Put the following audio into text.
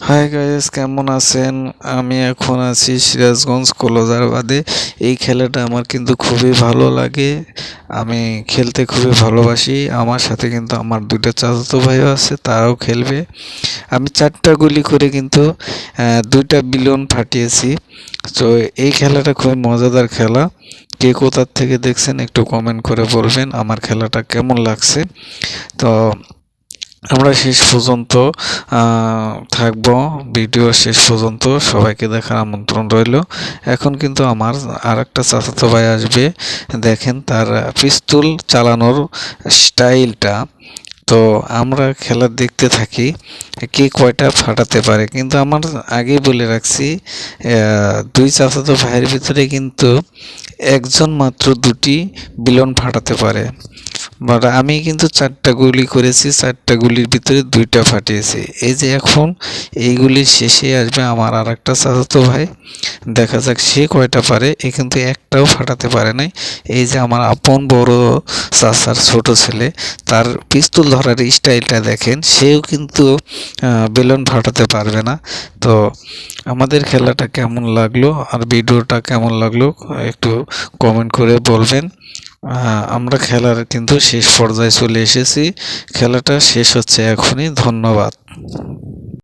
Hi guys, কেমন আছেন? আমি এখন আছি সিরাজগঞ্জ কলজারবাদে। এই খেলাটা আমার কিন্তু খুবই ভালো লাগে। আমি খেলতে খুবই ভালোবাসি। আমার সাথে কিন্তু আমার দুইটা চাচাতো ভাইও আছে, তারাও খেলবে। আমি 4টা গুলি করে কিন্তু 2টা বিলিয়ন ফাটিয়েছি। তো এই খেলাটা খুবই মজাদার খেলা। কে কোথার থেকে দেখছেন একটু কমেন্ট করে বলবেন আমার খেলাটা কেমন লাগছে। তো আমরা শেষ পর্যন্ত থাকবো, ভিডিও শেষ পর্যন্ত সবাইকে দেখার আমন্ত্রণ রইল। এখন কিন্তু আমার আর একটা চাচাতো ভাই আসবে, দেখেন তার পিস্তল চালানোর স্টাইলটা। তো আমরা খেলা দেখতে থাকি কে কয়টা ফাটাতে পারে। কিন্তু আমার আগেই বলে রাখছি, দুই চাচাতো ভাইয়ের ভিতরে কিন্তু একজন মাত্র 2টি বিলন ফাটাতে পারে। বাট আমি কিন্তু 4টা গুলি করেছি, 4টা গুলির ভিতরে 2টা ফাটিয়েছি। এই যে এখন এইগুলির শেষে আসবে আমার আর একটা চাচাতো ভাই, দেখা যাক সে কয়টা পারে। এ কিন্তু একটাও ফাটাতে পারে নাই। এই যে আমার আপন বড় চাচার ছোট ছেলে, তার পিস্তল ধরার স্টাইলটা দেখেন, সেও কিন্তু বেলুন ফাটাতে পারবে না। তো আমাদের খেলাটা কেমন লাগলো আর ভিডিওটা কেমন লাগলো একটু কমেন্ট করে বলবেন। আমরা খেলার কিন্তু শেষ পর্যায়ে চলে এসেছি। খেলাটা শেষ হচ্ছে এখনই। ধন্যবাদ।